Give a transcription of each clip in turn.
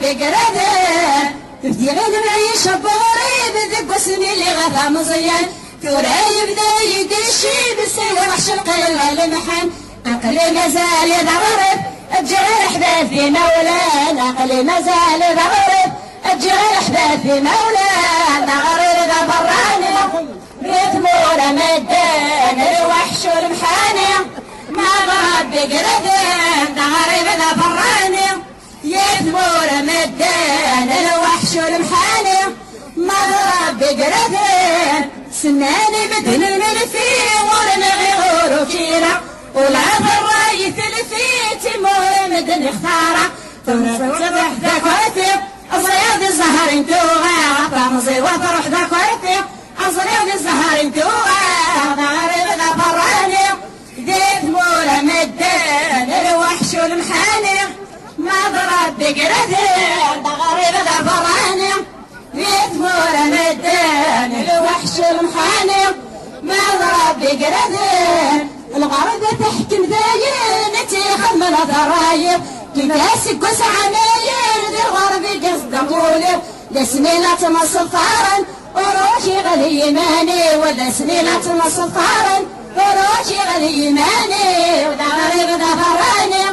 بقرده تفدي غير العيش بغريب ذق وسني اللي غثى مزيان ثوري يبدا يدشي بالسير وحش القلة المحن عقلي مازال يضرب الجغل حبابي مولانا عقلي مازال يضرب الجغل حبابي مولانا غرير ذا براني ريتمونا مدان الوحش والمحاني ما ضرب بقردان ذا غريب ذا براني يتمونا مدان الوحش والمحاني ما ضرب بقردان سناني بدن الملفي ورنغي غورو فينا والعب الراي ثلثي تمور مدن اختارة تنصبح ذاك وثيق الصياد الزهر انتو غاطة مزي وتروح ذاك وثيق الصياد الزهر انتو غاطة غريب ذا فراني ذيك مورا مدان الوحش والمحاني ما ضرب بقردين غريب ذا فراني ذيك مورا مدان الوحش والمحاني ما ضرب بقردين الغرب تحكم ذاين تيخمن ضرايب كيفاس قوس عماير ذي الغرب قصد طولي لسنينة مسلطارا وروشي غلي يماني ولا سنينة مسلطارا وروشي غلي يماني وذا غريب ذا فراني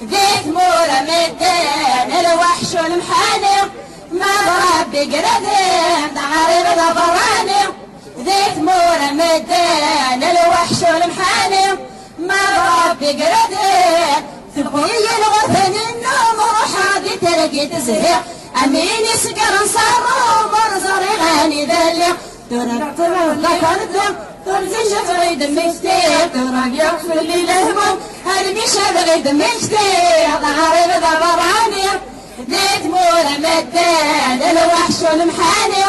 ذيك مورا مدان الوحش والمحاني ما ضرب بقردين ذا غريب ذا فراني ذيك مورا مدان الوحش والمحاني ما ضرب بقردين تبغي الغرفة النوم روح هادي تلقي تزهق أمين يسقر نصارو مرزر غاني ذلق ترى ذكرتهم ترزي شفري دمي كتير ترى يغفر لي الهموم هرمي شبغي دمي كتير ذا غريب ذا براني ذيك مورا مدان الوحش والمحاني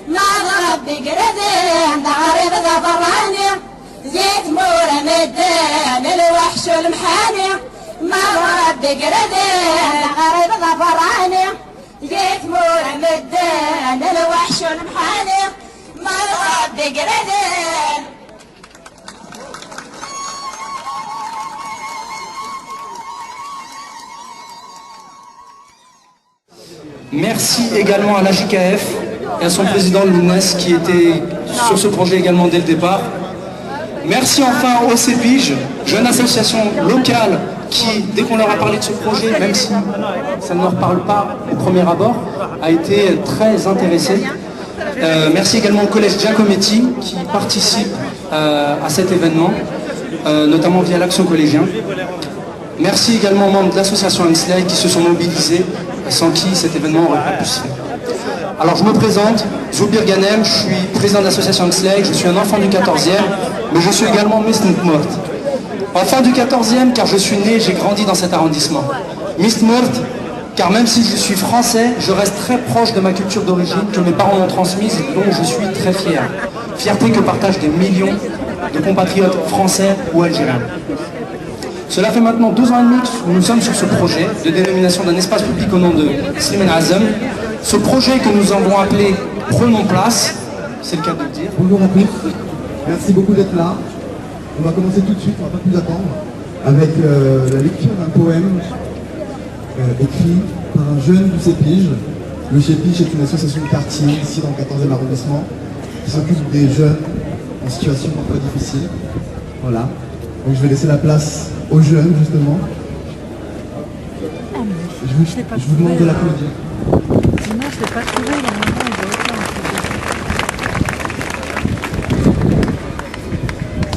ما ضرب بقردين ذا غريب ذا براني ذيك مورا مدان الوحش والمحاني ما ضرب بقردين ذا غريب ذا براني ذيك مورا مدان الوحش والمحاني ما ضرب بقردين. Merci également à la JKF et à son président Lounès qui était sur ce projet également dès le départ. Merci enfin au CEPIGE, jeune association locale qui, dès qu'on leur a parlé de ce projet, même si ça ne leur parle pas au premier abord, a été très intéressée. Merci également au collège Giacometti qui participe à cet événement, notamment via l'action collégien. Merci également aux membres de l'association Hensley qui se sont mobilisés, sans qui cet événement n'aurait pas pu se faire. Alors je me présente, Zoubir Ghanem, je suis président de l'association Hensley, je suis un enfant du 14e, mais je suis également Mistmort. Enfant du 14e car je suis né, j'ai grandi dans cet arrondissement. Mistmort car même si je suis français, je reste très proche de ma culture d'origine que mes parents m'ont transmise et dont je suis très fier. Fierté que partagent des millions de compatriotes français ou algériens. Cela fait maintenant 2 ans et demi que nous sommes sur ce projet de dénomination d'un espace public au nom de Slimane Azam. Ce projet que nous avons appelé Prenons place, c'est le cas de le dire. Bonjour à tous, merci beaucoup d'être là. On va commencer tout de suite, on ne va pas plus attendre, avec la lecture d'un poème écrit par un jeune du CEPIGE. Le CEPIGE est une association de quartier ici dans le 14e arrondissement qui s'occupe des jeunes en situation parfois difficile. Voilà, donc je vais laisser la place aux jeunes justement. Je vous demande de l'applaudir. Sinon, je ne l'ai pas trouvé, il y a un moment, il doit être là.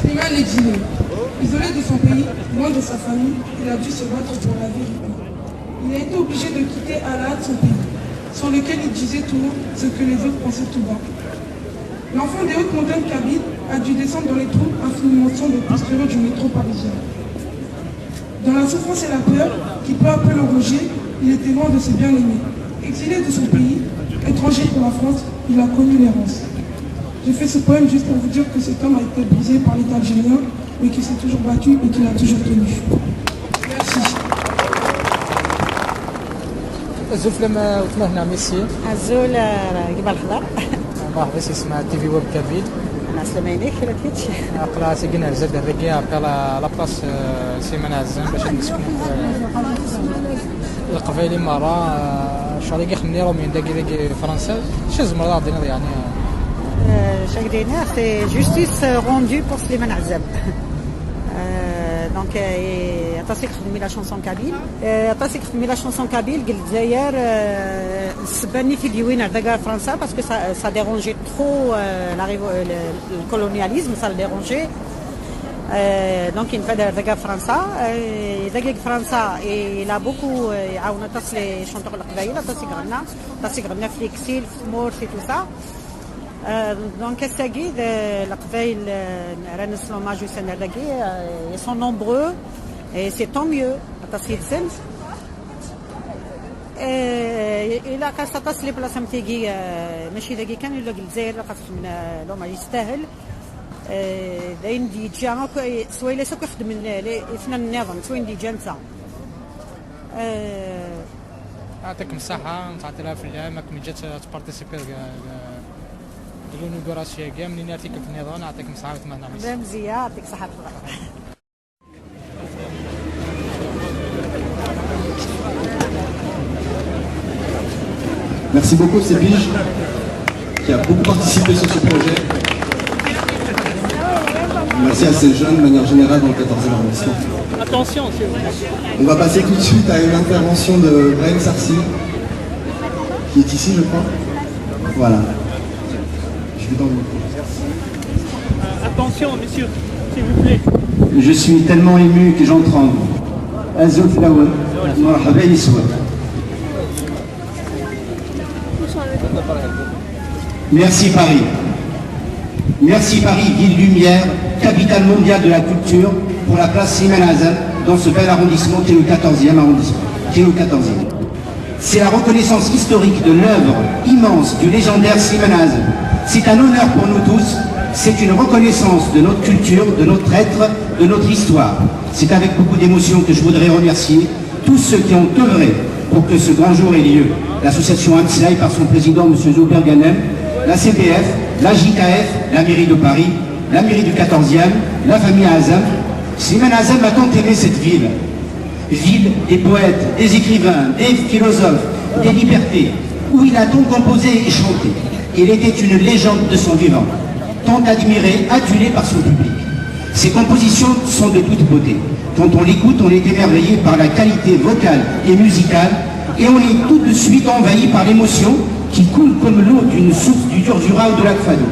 Slimane est dîné. Isolé de son pays, loin de sa famille, il a dû se battre pour la vie. Il a été obligé de quitter Allah, son pays, sur lequel il disait tout haut ce que les autres pensaient tout bas. L'enfant des hautes montagnes qu'habite a dû descendre dans les trous infiniment sombres et postérieurs du métro parisien. Dans la souffrance et la peur qui peu à peu le ronger, il était loin de ses bien-aimés. Exilé de son pays, étranger pour la France, il a connu l'errance. J'ai fait ce poème juste pour vous dire que cet homme a été brisé par l'État algérien, mais qu'il s'est toujours battu et qu'il a toujours tenu. Merci. الزول لما وتمهنا ميسي الزول قبل الخضر مرحبا اسمها تي في ويب كافيل انا سلمانيك ولا كيتش قلا سيقنا زاد الرقيه بقى لا بلاص سيمانه عزام باش نسكنوا القبائلي مرة شو هذا خمني رومين داكي فرنسا شي زمر دينا يعني Chaque dernière, c'est justice rendue pour Slimane Azem. Donc, attaché خدمي la chanson kabyle. Attaché خدمي la chanson kabyle, قلت زاير سباني في ديوين داكا فرنسا parce que ça dérangeait trop le colonialisme, ça le dérangeait. Donc il fait داكا فرنسا. داكا فرنسا il a beaucoup عاون attaché les chanteurs القبائل, attaché غنى في l'exil, في Morse et tout ça. Donc الساقي القبائل رانا نسلو جوسان الراقي ils sont nombreux et c'est tant mieux attaché الزن. إلا قاس تصل لي بلاصه متيقي ماشي داكي كان ولا الجزائر قاس من لو ما يستاهل داين دي جا سويلا سوك يخدم الفنان النظام سوين دي جانسا. يعطيكم الصحة نتعطي لها في العام كي جات تبارتيسيبي لونيغوراسيون كاع منين ارتيكل في النظام يعطيكم الصحة ونتمنى مزيان يعطيك الصحة. Merci beaucoup Sepige qui a beaucoup participé sur ce projet. Merci à ces jeunes de manière générale dans le 14e arrondissement. Attention, on va passer tout de suite à une intervention de Brahim Sarsi qui est ici je crois. Voilà. Je vais dans le micro. Attention monsieur, s'il vous plaît. Je suis tellement ému que j'en tremble. Azul Flower, marhaba Yiswa. Merci Paris. Merci Paris, ville lumière, capitale mondiale de la culture, pour la place Slimane Azem dans ce bel arrondissement qui est le 14e arrondissement. C'est la reconnaissance historique de l'œuvre immense du légendaire Slimane Azem. C'est un honneur pour nous tous, c'est une reconnaissance de notre culture, de notre être, de notre histoire. C'est avec beaucoup d'émotion que je voudrais remercier tous ceux qui ont œuvré pour que ce grand jour ait lieu. L'association Amtslaï par son président M. Zoubert Ganem, la CPF, la JKF, la mairie de Paris, la mairie du 14e, la famille Azem. Slimane Azem a tant aimé cette ville. Ville des poètes, des écrivains, des philosophes, des libertés, où il a donc composé et chanté. Il était une légende de son vivant, tant admiré, adulé par son public. Ses compositions sont de toute beauté. Quand on l'écoute, on est émerveillé par la qualité vocale et musicale, et on est tout de suite envahi par l'émotion qui coule comme l'eau d'une source du Durdura ou de lac Fado.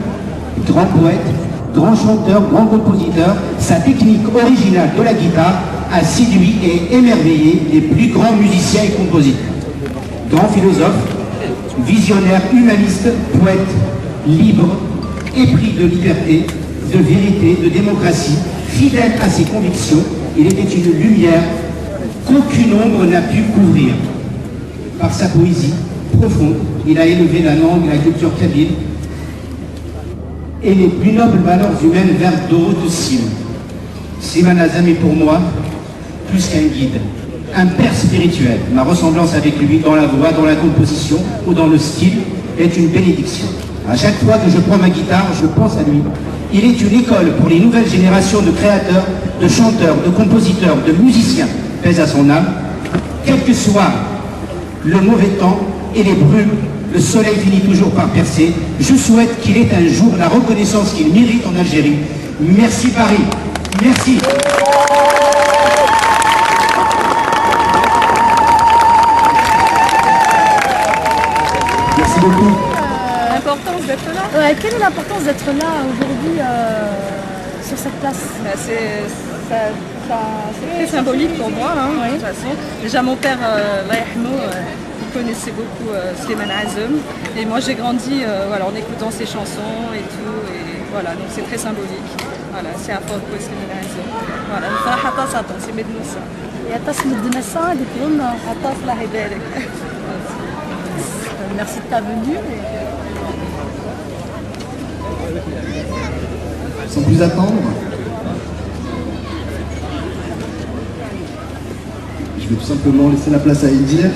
Grand poète, grand chanteur, grand compositeur, sa technique originale de la guitare a séduit et émerveillé les plus grands musiciens et compositeurs. Grand philosophe, visionnaire, humaniste, poète, libre, épris de liberté, de vérité, de démocratie, fidèle à ses convictions, il était une lumière qu'aucune ombre n'a pu couvrir. Par sa poésie profonde, il a élevé la langue et la culture kabyle et les plus nobles valeurs humaines vers d'autres cimes. Slimane Azem est pour moi plus qu'un guide, un père spirituel. Ma ressemblance avec lui dans la voix, dans la composition ou dans le style est une bénédiction. À chaque fois que je prends ma guitare, je pense à lui. Il est une école pour les nouvelles générations de créateurs, de chanteurs, de compositeurs, de musiciens. Paix à son âme. Quel que soit le mauvais temps et les brumes, le soleil finit toujours par percer. Je souhaite qu'il ait un jour la reconnaissance qu'il mérite en Algérie. Merci Paris. Merci. Merci beaucoup. L'importance d'être là. Ouais, quelle est l'importance d'être là aujourd'hui sur cette place? C'est très symbolique pour moi, hein, de toute façon. Déjà mon père, il connaissait beaucoup Slimane Azem. Et moi j'ai grandi voilà, en écoutant ses chansons et tout. Et voilà, donc c'est très symbolique. Voilà, c'est un fort pour Slimane Azem. Voilà, c'est Mednoussa. Et Atas Mednoussa, les clones. Atas la Hibelek. Merci de ta venue. Sans plus attendre, je vais tout simplement laisser la place à Edir.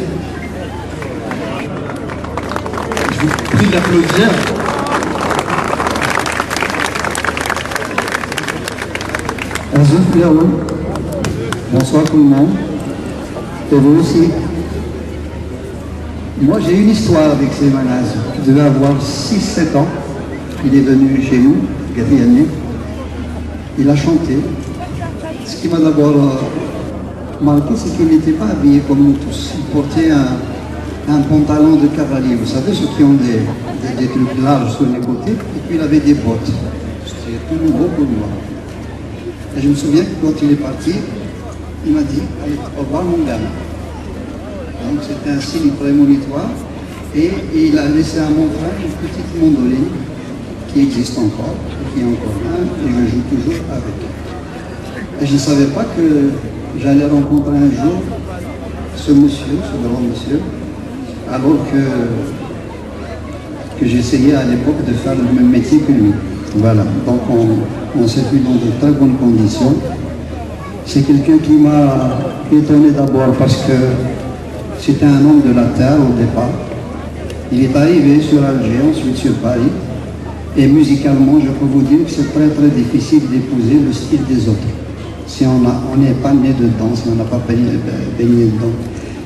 Je vous prie d'applaudir. Azul Flower, bonsoir tout le monde. Et vous aussi. Moi, j'ai une histoire avec Slimane Azem. Je devais avoir 6-7 ans. Il est venu chez nous, Gabriel. Il a chanté. Ce qui m'a d'abord marqué, c'est qu'il n'était pas habillé comme nous tous. Il portait un pantalon de cavalier. Vous savez, ceux qui ont des trucs larges sur les côtés. Et puis il avait des bottes. C'était tout nouveau pour moi. Et je me souviens que quand il est parti, il m'a dit, allez, au revoir mon gamin. Donc c'était un signe prémonitoire. Et il a laissé à mon frère une petite mandoline qui existe encore, qui est encore là, et je joue toujours avec. Et je ne savais pas que j'allais rencontrer un jour ce monsieur, ce grand monsieur, alors que j'essayais à l'époque de faire le même métier que lui. Voilà, donc on s'est vu dans de très bonnes conditions. C'est quelqu'un qui m'a étonné d'abord parce que c'était un homme de la terre au départ. Il est arrivé sur Alger, ensuite sur Paris. Et musicalement, je peux vous dire que c'est très très difficile d'épouser le style des autres. Si on n'est pas né dedans, si on n'a pas baigné dedans.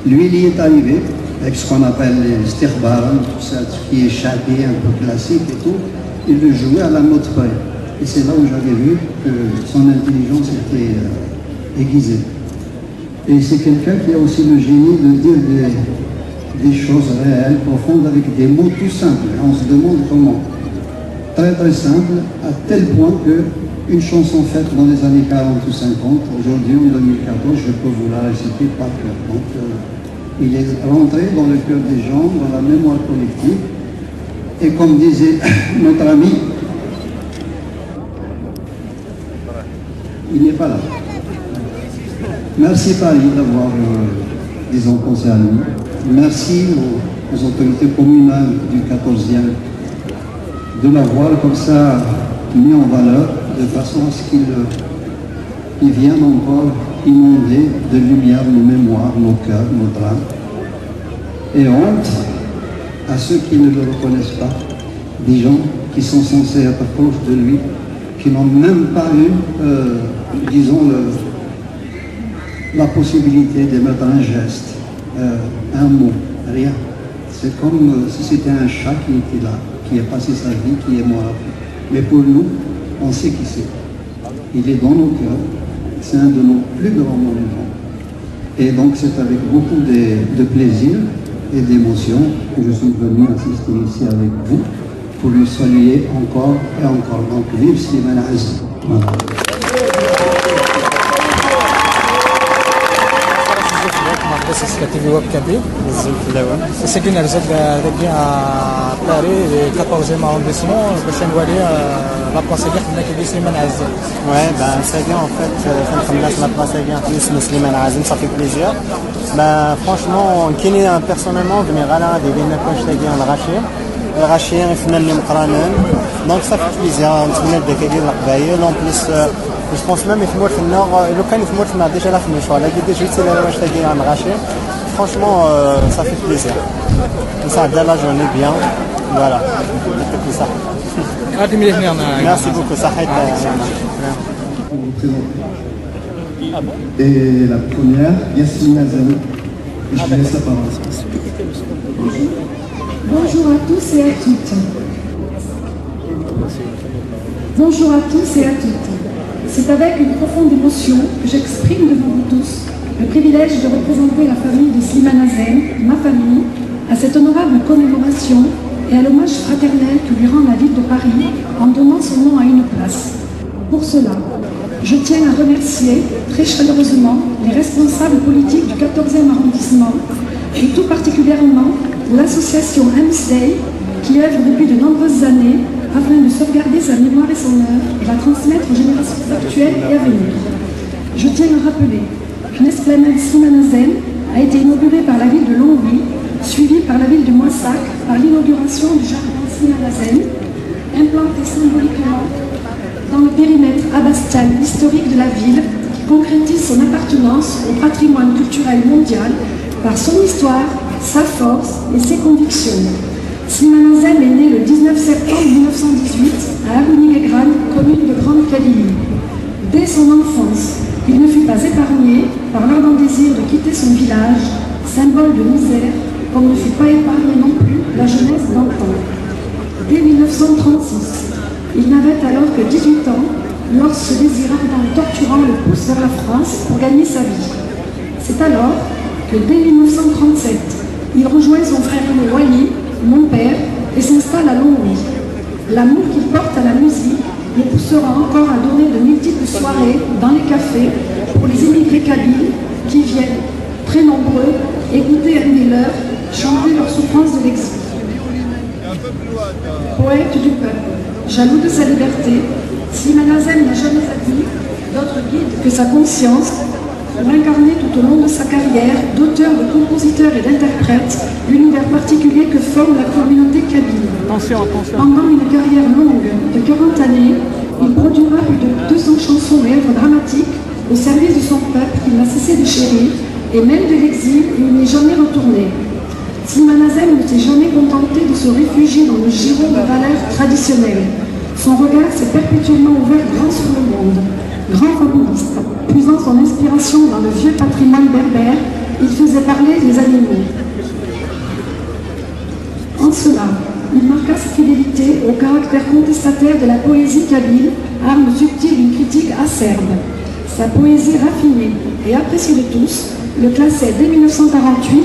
Lui, il y est arrivé avec ce qu'on appelle les stirbaran, tout ça, ce qui est châté, un peu classique et tout. Il le jouait à la note près. Et c'est là où j'avais vu que son intelligence était aiguisée. Et c'est quelqu'un qui a aussi le génie de dire des choses réelles, profondes, avec des mots tout simples. On se demande comment. Très très simple, à tel point qu'une chanson faite dans les années 40 ou 50, aujourd'hui en 2014, je peux vous la réciter par cœur. Donc il est rentré dans le cœur des gens, dans la mémoire collective. Et comme disait notre ami, il n'est pas là. Merci Paris d'avoir, disons, pensé à nous. Merci aux autorités communales du 14e de l'avoir comme ça mis en valeur, de façon à ce qu'ils viennent encore inonder de lumière nos mémoires, nos cœurs, nos drames. Et honte à ceux qui ne le reconnaissent pas, des gens qui sont censés être proches de lui, qui n'ont même pas eu, disons, la possibilité de mettre un geste, un mot, rien. C'est comme si c'était un chat qui était là, qui a passé sa vie, qui est mort. Mais pour nous, on sait qui c'est. Il est dans nos cœurs, c'est un de nos plus grands monuments. Et donc c'est avec beaucoup de plaisir et d'émotion que je suis venu assister ici avec vous pour lui saluer encore et encore. Donc vive Slimane Azem. Voilà. كتبي واب كبير ساكن رزق داكي باري 14e arrondissement باش نولي لا بلاصه اللي خدمنا كيدير سليمان عزام. Ouais, ben c'est bien en fait, la place est bien, Slimane Azem, ça fait plaisir. Ben franchement, كاينين personnellement بني غالا دايرين كلش تاعي الغاشيين فنان مقرانين دونك ça fait plaisir نتمنى داك يدير القبايل اون بليس je pense même يثمر في النار لو كان يثمر في النار ديجا لا في المشوار لا ديجا جيت لا واش تاعي عن الغاشي franchement ça fait plaisir ça a la journée bien voilà c'est ça. Merci beaucoup ça Et la première, Yasmine Azem. Je vous laisse la parole. Bonjour à tous et à toutes. Bonjour à tous et à toutes. C'est avec une profonde émotion que j'exprime devant vous tous le privilège de représenter la famille de Slimane Azem, ma famille, à cette honorable commémoration et à l'hommage fraternel que lui rend la ville de Paris en donnant son nom à une place. Pour cela, je tiens à remercier très chaleureusement les responsables politiques du 14e arrondissement et tout particulièrement l'association Amsday qui œuvre depuis de nombreuses années afin de sauvegarder sa mémoire et son œuvre et la transmettre aux générations actuelles et à venir. Je tiens à rappeler qu'une esplanade Slimane Azem a été inaugurée par la ville de Longwy, suivie par la ville de Moissac par l'inauguration du jardin Slimane Azem, implanté symboliquement dans le périmètre abbatial historique de la ville qui concrétise son appartenance au patrimoine culturel mondial par son histoire, sa force et ses convictions. Slimane Azem est né le 19 septembre 1918 à Agouni-Guegran, commune de Grande Kabylie. Dès son enfance, il ne fut pas épargné par l'ardent désir de quitter son village, symbole de misère, comme ne fut pas épargnée non plus la jeunesse d'antan. Dès 1936, il n'avait alors que 18 ans lorsque ce désir ardent et torturant le pousse vers la France pour gagner sa vie. C'est alors que dès 1937, il rejoint son frère aîné Wally, mon père, et s'installe à Longwy. L'amour qu'il porte à la musique le poussera encore à donner de multiples soirées dans les cafés pour les immigrés kabyles qui viennent, très nombreux, écouter Miller chanter leur souffrance de l'exil. Poète du peuple, jaloux de sa liberté, Slimane Azem n'a jamais admis d'autre guide que sa conscience pour incarner tout au long de sa carrière d'auteur, de compositeur et d'interprète l'univers particulier que forme la communauté kabyle. Pendant une carrière longue de 40 années, il produira plus de 200 chansons et œuvres dramatiques au service de son peuple qu'il n'a cessé de chérir et même de l'exil où il n'est jamais retourné. Slimane Azem ne s'est jamais contenté de se réfugier dans le giron de valeurs traditionnelles. Son regard s'est perpétuellement ouvert grand sur le monde. Grand fabuliste, puisant son inspiration dans le vieux patrimoine berbère, il faisait parler les animaux. En cela, il marqua sa fidélité au caractère contestataire de la poésie kabyle, arme subtile d'une critique acerbe. Sa poésie raffinée et appréciée de tous le classait dès 1948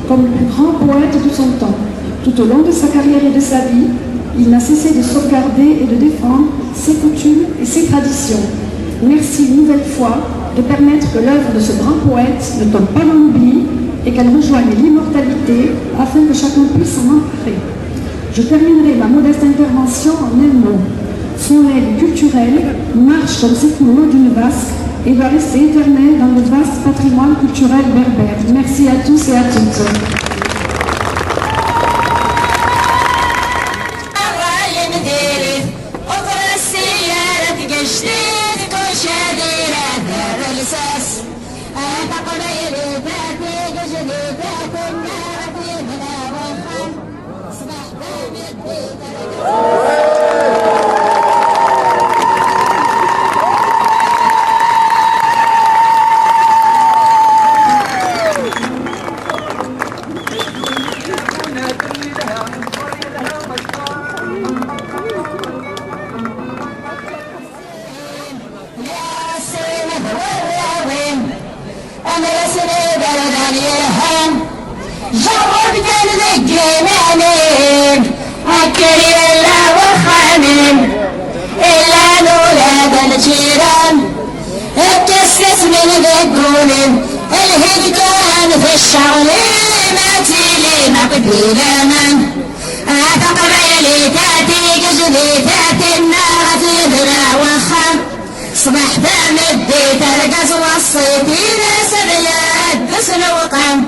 comme le plus grand poète de son temps. Tout au long de sa carrière et de sa vie, il n'a cessé de sauvegarder et de défendre ses coutumes et ses traditions. Merci une nouvelle fois de permettre que l'œuvre de ce grand poète ne tombe pas dans l'oubli et qu'elle rejoigne l'immortalité afin que chacun puisse s'en emparer. Je terminerai ma modeste intervention en un mot. Son aide culturelle marche comme s'écoule l'eau d'une vasque et va rester éternelle dans le vaste patrimoine culturel berbère. Merci à tous et à toutes. صبح بمديت القز والصيتين سبيات بسن وقم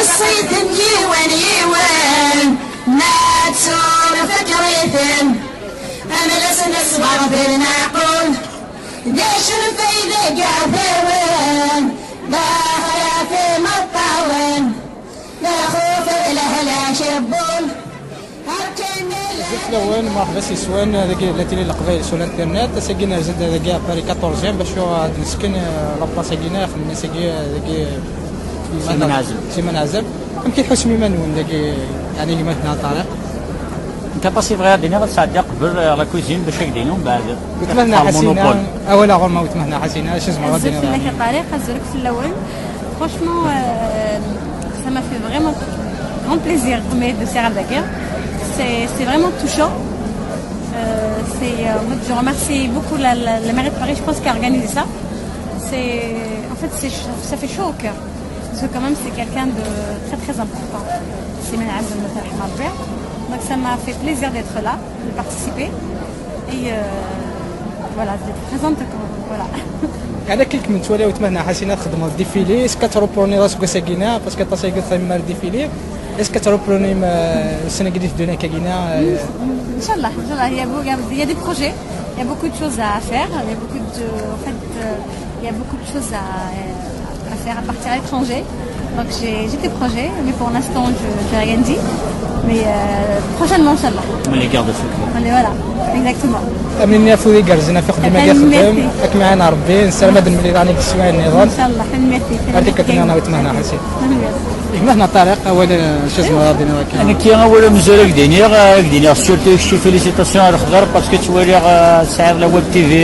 الصيت يوان يوان ما تسور فكريتن أنا لسن الصبر في المعقول ديش الفيدة قاثوين باهلا في مطاوين لا خوف الأهل شبون زدت الاول مرحبا سي سوان هذاك التي القبائل سو الانترنت ساكينا زاد هذاك باري 14 باش نسكن لابلاص ساكينا خدمنا ساكي هذاك سيمانه عزب يمكن حسمي منون ذاك يعني اللي مثنا الطريق انت باسي بغا دينا غتساعد قبل لا كوزين باش يدينو من بعد وتمهنا حسينا اولا غير وتمهنا حسينا اش زعما غادي ندير لك الطريق زرك في الاول فرانشمون ça m'a fait vraiment grand plaisir de faire à Dakar. C'est vraiment touchant. Je remercie beaucoup la mairie de Paris, je pense, qui a organisé ça. En fait, ça fait chaud au cœur. Parce que quand même, c'est quelqu'un de très très important. C'est Slimane Azem. Donc ça m'a fait plaisir d'être là, de participer. Et voilà, d'être présente. Voilà. على كيك من تولي وتمهنا حسينا تخدموا الديفيلي اسكو تروبوني راسك ساكينا باسكو طاسي قلت لي الديفيلي اسكو تروبوني السنه الجديده دينا كاينا ان شاء الله il y a des projets, il y a beaucoup de choses à faire, il y a beaucoup de choses à faire à partir à l'étranger. Donc j'ai des projets, mais pour l'instant je n'ai rien dit. Mais prochainement, Inch'Allah. On les garde secrets. Voilà, exactement. أمني فودي جرزنا في خدمة خدام أك معنا ربي نسلم هذا الملي راني كسوان النظام إن شاء الله حنمثل هذيك كنا أنا ويتمهنا حسين مهنا طارق أول شو اسمه غادينا وكان أنا كي أول مزال كدينيغ سورتو شي فيليسيتاسيون على الخضر باسكو تولي سعر لا ويب تي في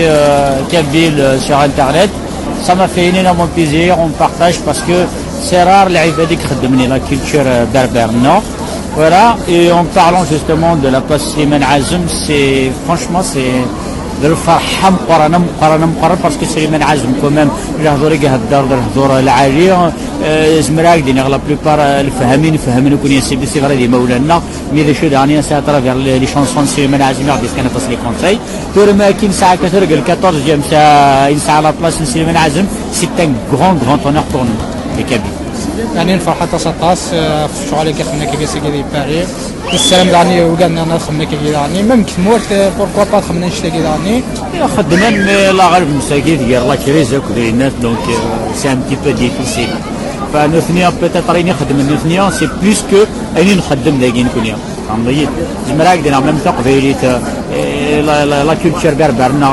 كابيل sur internet ça m'a fait énormément plaisir on partage parce que c'est rare العباد اللي خدمني la culture berbère non. Voilà, et en parlant justement de la place Slimane Azem, c'est franchement c'est de الفرحة مقارنة parce que Slimane Azem quand même الهضور يهدر الهضور العالية زمراك دينا لا بلوبار الفهمين يكون يسيب سي غير مولانا مي دي شو دانيا ساعة ترافير لي شانسون Slimane Azem يغدي كان تصل لي كونساي تور ما كاين ساعة كترق ال 14e ساعة لا بلاص Slimane Azem سي ان grand honneur pour nous les Kabyles. يعني الفرحة تصطاس في الشغل اللي خدمنا كي سيكي باري السلام يعني وقالنا انا خدمنا كي يعني ممكن مورت بوركوا با خدمنا نشتي كي يعني خدمنا لا غالب مساكين ديال لا كريزه كل الناس دونك سي ان بتي بو ديفيسيل فنثنيا بيتيت راني نخدم نثنيا سي بلوس كو اني نخدم داكي نكونيا فهمتي زمراك دينا ميم تا قبيليت لا كولتور بربرنا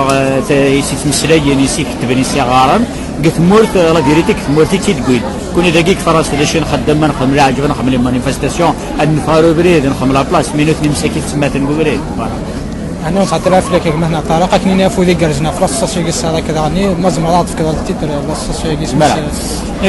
يسي تمسلاين يسي كتبني سي غارم قلت مورت لا فيريتي كنت مورتي تيتقول كوني دقيق فراس فداش نخدم ما نخدم لا عجبنا نخدم لي مانيفيستاسيون نفارو بريد نخدم لا بلاص مينوتني مساكين تما تنقول بريد انا خاطر افلك مهنا طارق كني نافو دي كرجنا في السوسيغيس هذا كذا يعني مزمرات في كذا التيتر السوسيغيس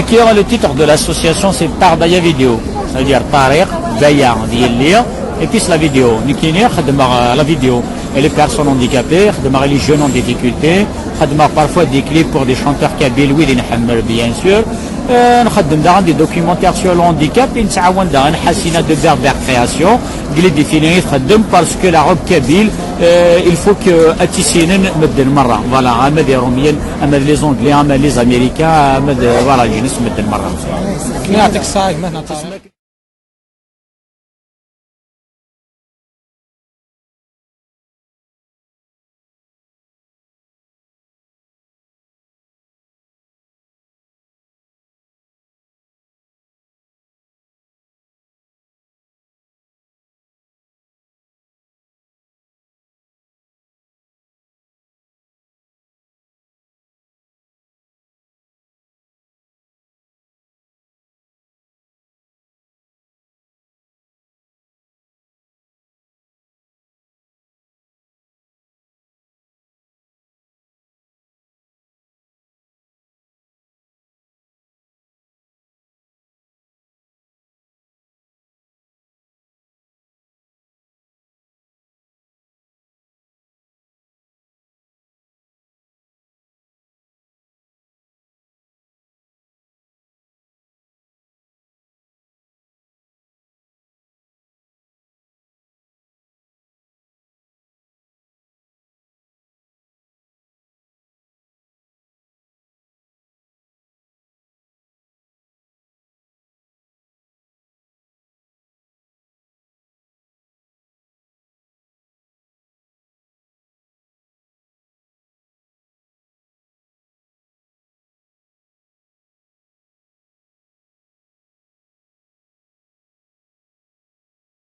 qui est le titre de l'association c'est Pardaya Vidéo ça veut dire Tariq Daya ديال ليا et puis la vidéo نكيني خدم la vidéo et les personnes handicapées خدم les jeunes en difficulté خدم parfois des clips pour des chanteurs kabyles oui اللي نحمل bien sûr نخدم دا عندي دوكيومونتير سور الهانديكاب نتعاون دا نحسينا دو بربر كرياسيون قلي ديفيني تخدم باسكو لا روب كابيل الفو كو اتيسينن مدن مره فوالا اما دي روميين اما لي زونغلي اما لي امريكان اما فوالا جنس مدن مره يعطيك الصحه مهنا